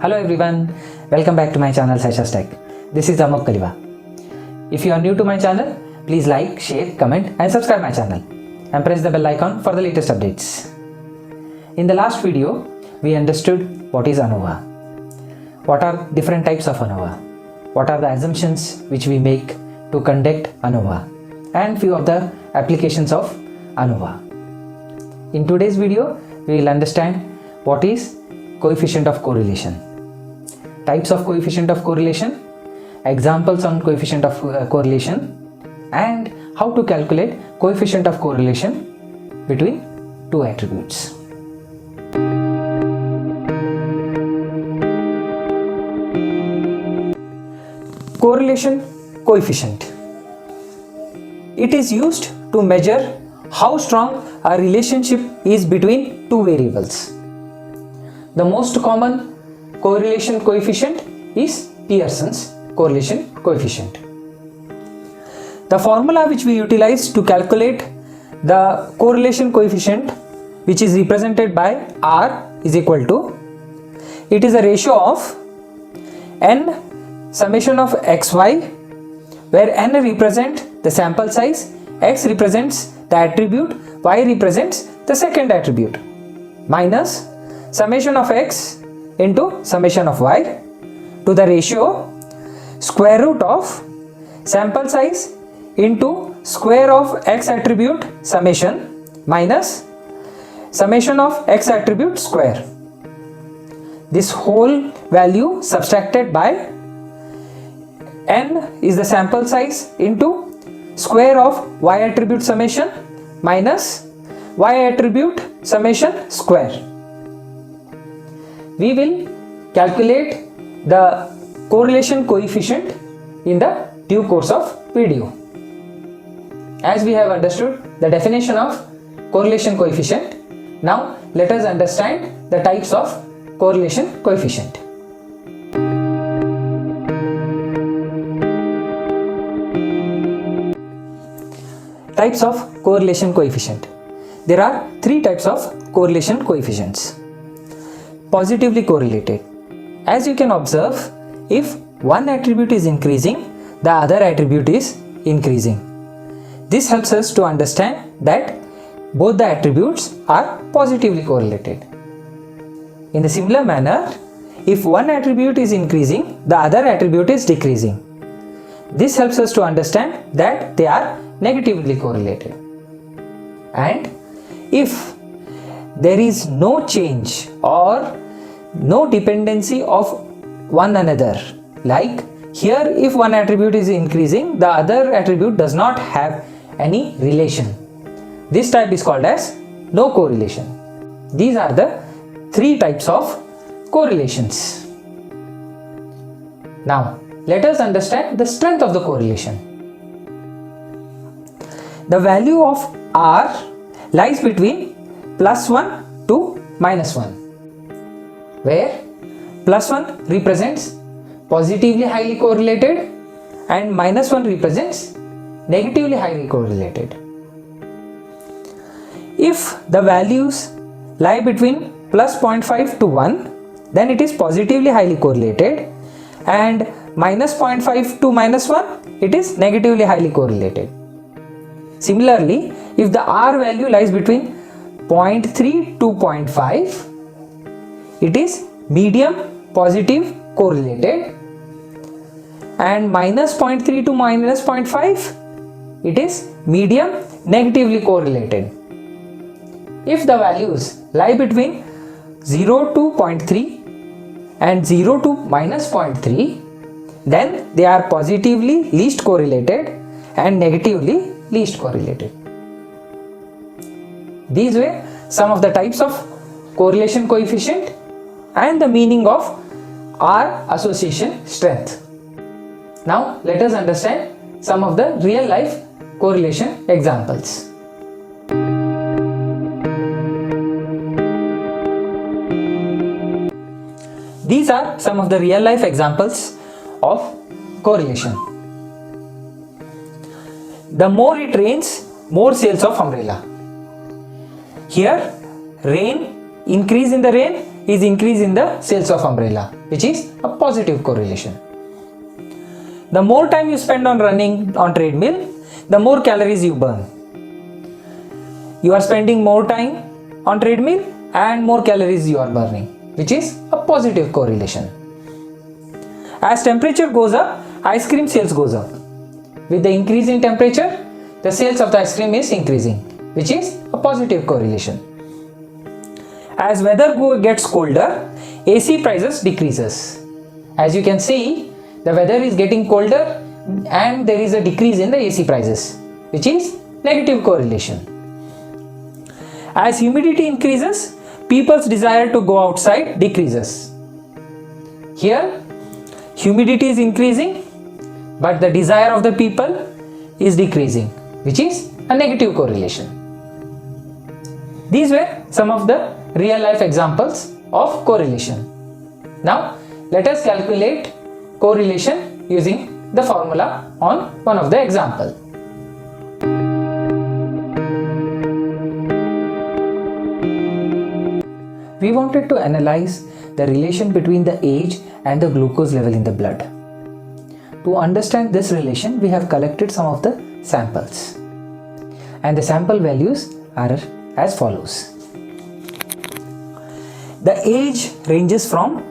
Hello everyone, welcome back to my channel Sesha's Tech. This is Amok Kaliva. If you are new to my channel, please like, share, comment and subscribe my channel and press the bell icon for the latest updates. In the last video, we understood what is ANOVA, what are different types of ANOVA, what are the assumptions which we make to conduct ANOVA and few of the applications of ANOVA. In today's video, we will understand what is coefficient of correlation, types of coefficient of correlation, examples on coefficient of correlation and how to calculate coefficient of correlation between two attributes. Correlation coefficient. It is used to measure how strong a relationship is between two variables. The most common correlation coefficient is Pearson's correlation coefficient. The formula which we utilize to calculate the correlation coefficient, which is represented by R, is equal to, it is a ratio of n summation of xy, where n represents the sample size, x represents the attribute, y represents the second attribute, minus summation of x into summation of y to the ratio square root of sample size into square of x attribute summation minus summation of x attribute square. This whole value subtracted by n is the sample size into square of y attribute summation minus y attribute summation square. We will calculate the correlation coefficient in the due course of video. As we have understood the definition of correlation coefficient, now let us understand the types of correlation coefficient. Types of correlation coefficient. There are three types of correlation coefficients. Positively correlated. As you can observe, if one attribute is increasing, the other attribute is increasing. This helps us to understand that both the attributes are positively correlated. In the similar manner, if one attribute is increasing, the other attribute is decreasing. This helps us to understand that they are negatively correlated. And if there is no change or no dependency of one another, like here if one attribute is increasing, the other attribute does not have any relation, this type is called as no correlation. These are the three types of correlations. Now let us understand the strength of the correlation. The value of R lies between +1 to -1, where +1 represents positively highly correlated and -1 represents negatively highly correlated. If the values lie between +0.5 to 1, then it is positively highly correlated, and -0.5 to -1, it is negatively highly correlated. Similarly, if the R value lies between 0.3 to 0.5, it is medium positive correlated, and -0.3 to -0.5, it is medium negatively correlated. If the values lie between 0 to 0.3 and 0 to -0.3, then they are positively least correlated and negatively least correlated. These were some of the types of correlation coefficient and the meaning of R association strength. Now let us understand some of the real life correlation examples. These are some of the real life examples of correlation. The more it rains, more sales of umbrella. Here rain increase in the rain is increase in the sales of umbrella, which is a positive correlation. The more time you spend on running on treadmill, the more calories you burn. You are spending more time on treadmill and more calories you are burning, which is a positive correlation. As temperature goes up, ice cream sales goes up. With the increase in temperature, the sales of the ice cream is increasing, which is a positive correlation. As weather gets colder, AC prices decreases. As you can see, the weather is getting colder and there is a decrease in the AC prices, which is negative correlation. As humidity increases, people's desire to go outside decreases. Here, humidity is increasing, but the desire of the people is decreasing, which is a negative correlation. These were some of the real life examples of correlation. Now, let us calculate correlation using the formula on one of the examples. We wanted to analyze the relation between the age and the glucose level in the blood. To understand this relation, we have collected some of the samples. And the sample values are as follows. The age ranges from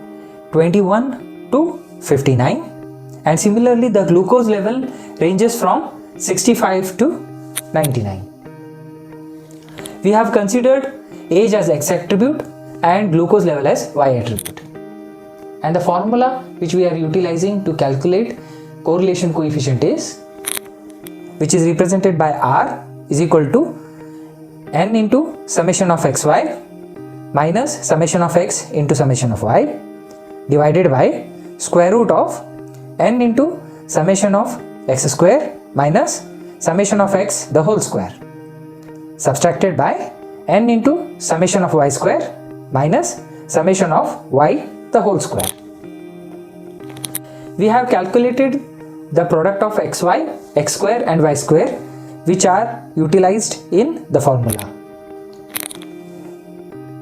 21 to 59, and similarly the glucose level ranges from 65 to 99. We have considered age as X attribute and glucose level as Y attribute. And the formula which we are utilizing to calculate correlation coefficient is, which is represented by R is equal to n into summation of xy minus summation of x into summation of y divided by square root of n into summation of x square minus summation of x the whole square subtracted by n into summation of y square minus summation of y the whole square. We have calculated the product of xy, x square and y square, which are utilized in the formula.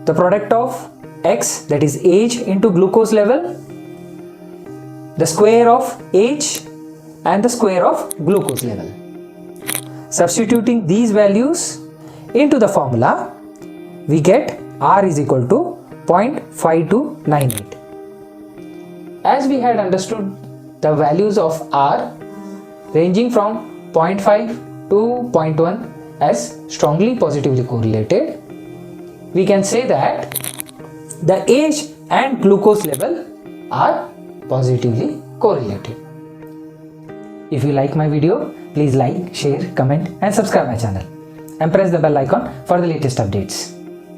The product of x, that is age into glucose level, the square of age and the square of glucose level. Substituting these values into the formula, we get R is equal to 0.5298. As we had understood the values of R ranging from 0.5 to 0.1 as strongly positively correlated, we can say that the age and glucose level are positively correlated. If you like my video, please like, share, comment and subscribe my channel and press the bell icon for the latest updates.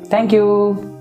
Thank you.